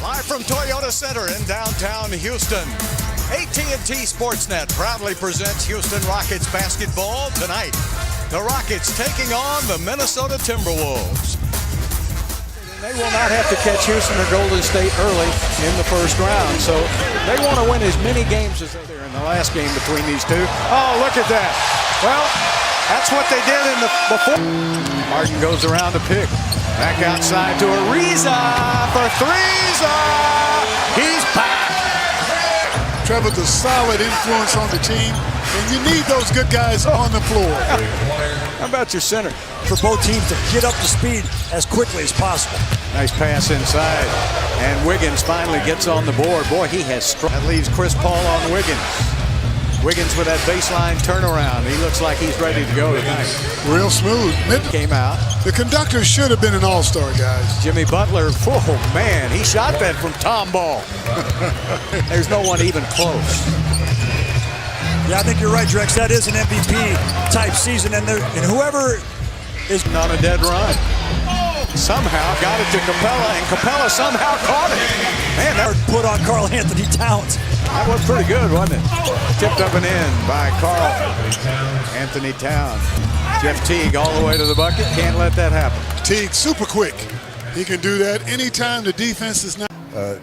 Live from Toyota Center in downtown Houston, AT&T Sportsnet proudly presents Houston Rockets basketball tonight. The Rockets taking on the Minnesota Timberwolves. They will not have to catch Houston or Golden State early in the first round, so they want to win as many games as they're in the last game between these two. Oh, look at that. Well, that's what they did in the before. Harden goes around to pick. Back outside to Ariza for threes. He's back. Trevor's a solid influence on the team, and you need those good guys on the floor. How about your center? For both teams to get up to speed as quickly as possible. Nice pass inside, and Wiggins finally gets on the board. Boy, he has struck. That leaves Chris Paul on Wiggins. Wiggins with that baseline turnaround. He looks like he's ready to go tonight. Real smooth. Came out. The conductor should have been an all-star, guys. Jimmy Butler, oh man, he shot that from Tom Ball. There's no one even close. Yeah, I think you're right, Drex. That is an MVP type season, and whoever is on a dead run. Somehow got it to Capella, and Capella somehow caught it. Man, that put on Karl Anthony Towns. That was pretty good, wasn't it? Tipped up and in by Karl Anthony Towns. Jeff Teague all the way to the bucket. Can't let that happen. Teague, super quick. He can do that anytime the defense is not.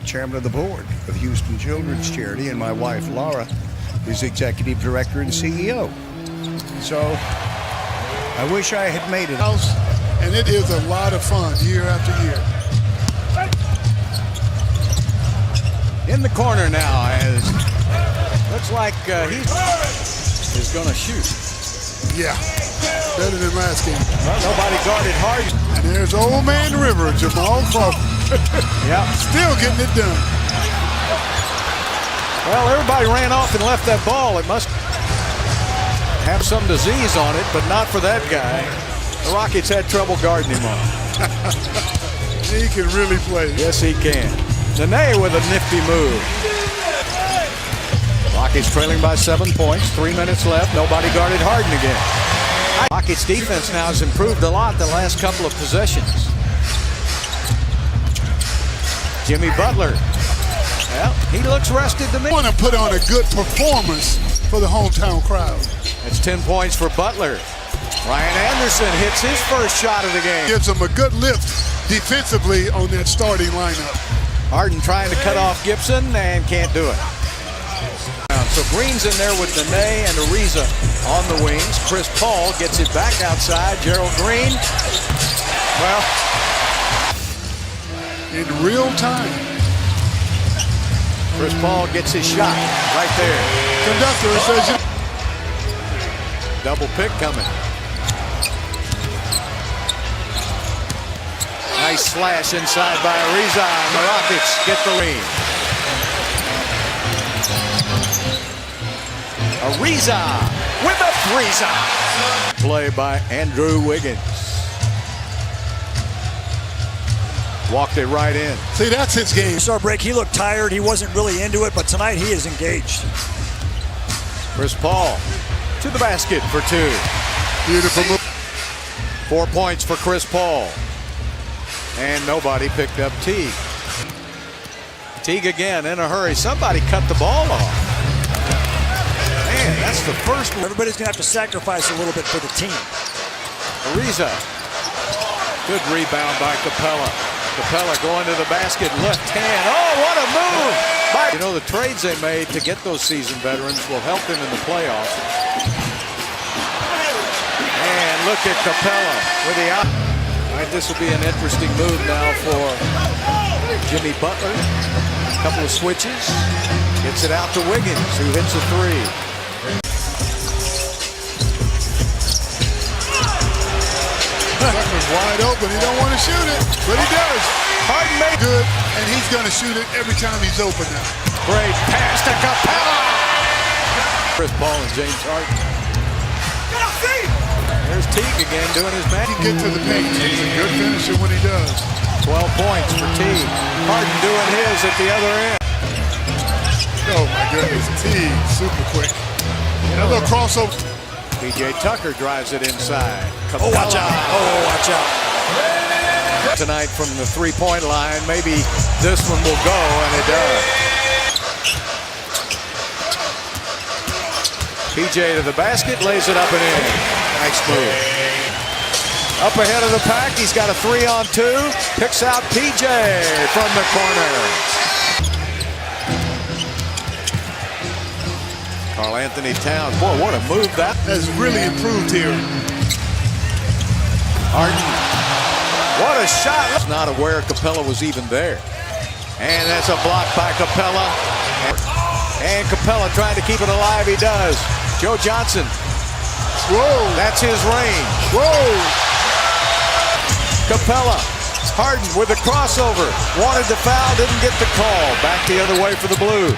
Chairman of the board of Houston Children's Charity, and my wife, Laura, is executive director and CEO. So I wish I had made it. And it is a lot of fun year after year. In the corner now, as looks like he is going to shoot. Yeah, better than last game. Well, nobody guarded hard. And there's old man River, Jamal Crawford. Yeah, still getting it done. Well, everybody ran off and left that ball. It must have some disease on it, but not for that guy. The Rockets had trouble guarding him on. He can really play. Yes, he can. Nene with a nifty move. Rockets trailing by 7 points. 3 minutes left. Nobody guarded Harden again. Rockets defense now has improved a lot the last couple of possessions. Jimmy Butler. Well, he looks rested to me. Want to put on a good performance for the hometown crowd. That's 10 points for Butler. Ryan Anderson hits his first shot of the game. Gives him a good lift defensively on that starting lineup. Harden trying to cut off Gibson and can't do it. So Green's in there with Nene and Ariza on the wings. Chris Paul gets it back outside. Gerald Green. Well, in real time. Chris Paul gets his shot right there. Conductor says double pick coming. Nice slash inside by Ariza, and the Rockets get the lead. Ariza with a threeser. Play by Andrew Wiggins. Walked it right in. See, that's his game. Star break, he looked tired. He wasn't really into it, but tonight he is engaged. Chris Paul to the basket for two. Beautiful move. 4 points for Chris Paul. And nobody picked up Teague. Teague again in a hurry. Somebody cut the ball off. Man, that's the first one. Everybody's going to have to sacrifice a little bit for the team. Ariza. Good rebound by Capella. Capella going to the basket, left hand. Oh, what a move! You know, the trades they made to get those seasoned veterans will help them in the playoffs. And look at Capella with the out. All right, this will be an interesting move now for Jimmy Butler. A couple of switches. Gets it out to Wiggins, who hits a three. Tucker's wide open. He don't want to shoot it, but he does. Harden made good, and he's going to shoot it every time he's open now. Great pass to Capella. Chris Paul and James Harden. There's Teague again doing his magic. He can get to the paint. He's a good finisher when he does. 12 points for Teague. Harden doing his at the other end. Oh my goodness, Teague, super quick. Another crossover. P.J. Tucker drives it inside. Capella. Oh, watch out. Oh, watch out. tonight from the three-point line. Maybe this one will go, and it does. PJ to the basket, lays it up and in. Nice move. Up ahead of the pack, he's got a 3-on-2. Picks out PJ from the corner. Karl Anthony Towns, boy, what a move that has really improved here. Harden, what a shot. Not aware Capella was even there. And that's a block by Capella. And Capella trying to keep it alive, he does. Joe Johnson. Whoa. That's his range. Whoa. Capella. Harden with a crossover. Wanted the foul, didn't get the call. Back the other way for the Blue.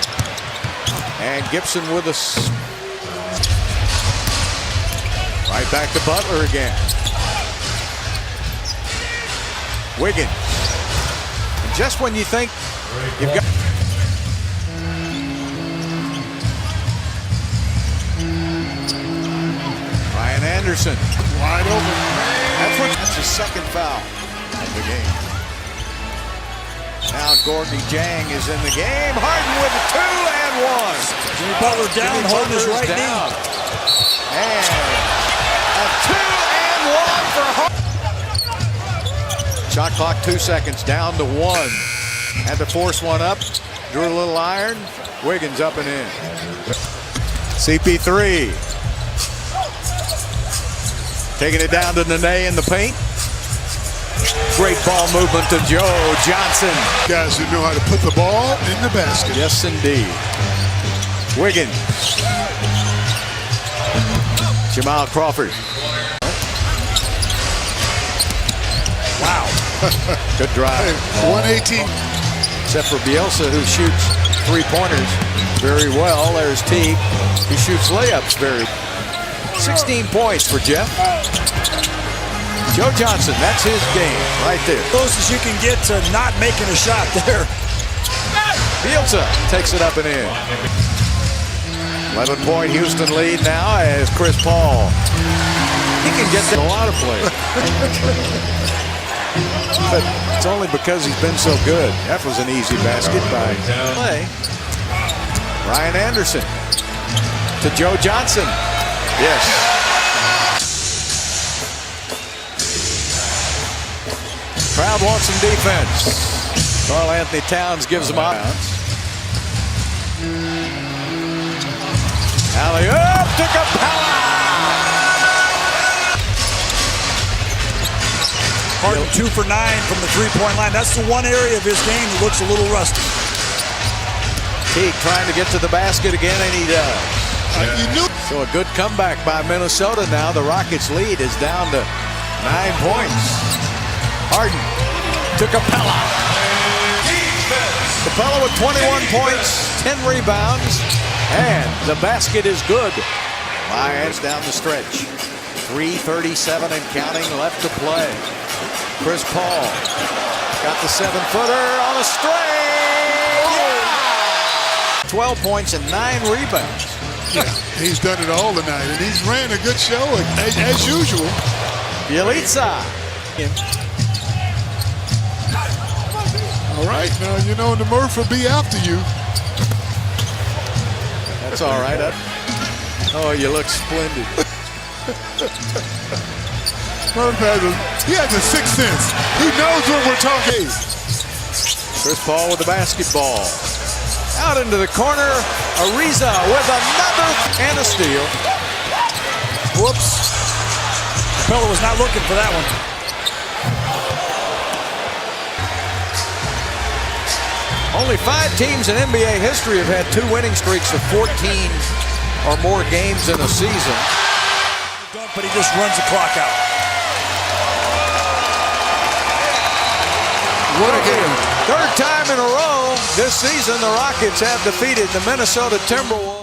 And Gibson with a... Right back to Butler again. Wiggins. And just when you think you've got... Ryan Anderson. Wide open. That's his second foul of the game. Now Gorgui Dieng is in the game. Harden with a 2 and 1. Jimmy Butler down, holding his right knee. And a 2 and 1 for Harden. Shot clock 2 seconds, down to 1. Had to force one up. Drew a little iron. Wiggins up and in. CP3. Taking it down to Nene in the paint. Great ball movement to Joe Johnson. Guys who know how to put the ball in the basket. Yes, indeed. Wiggins. Jamal Crawford. Wow. Good drive. 118. Except for Bielsa, who shoots three-pointers very well. There's Teague, who shoots layups very well. 16 points for Jeff. Joe Johnson, that's his game right there. Close as you can get to not making a shot there. Bielsa takes it up and in. 11-point Houston lead now as Chris Paul. He can get a lot of plays. But it's only because he's been so good. That was an easy basket by play. Ryan Anderson to Joe Johnson. Yes. Crowd wants some defense. Karl Anthony Towns gives them out. Alley-oop to Capella. Harden 2 for 9 from the three-point line. That's the one area of his game that looks a little rusty. Teague trying to get to the basket again, and he does. You knew. So a good comeback by Minnesota now. The Rockets' lead is down to 9 points. Harden to Capella. Capella with 21 points, 10 rebounds, and the basket is good. Lions down the stretch. 3:37 and counting left to play. Chris Paul got the 7-footer on a string. Yeah! 12 points and 9 rebounds. Yeah, he's done it all tonight, and he's ran a good show as usual. Bielitsa. All right, now you know the Murph will be after you. That's all right. Oh, you look splendid. Murph he has a sixth sense. He knows what we're talking. Chris Paul with the basketball. Out into the corner. Ariza with another and a steal. Whoops. Capella was not looking for that one. Only 5 teams in NBA history have had 2 winning streaks of 14 or more games in a season. But he just runs the clock out. What a game. Third time in a row this season the Rockets have defeated the Minnesota Timberwolves.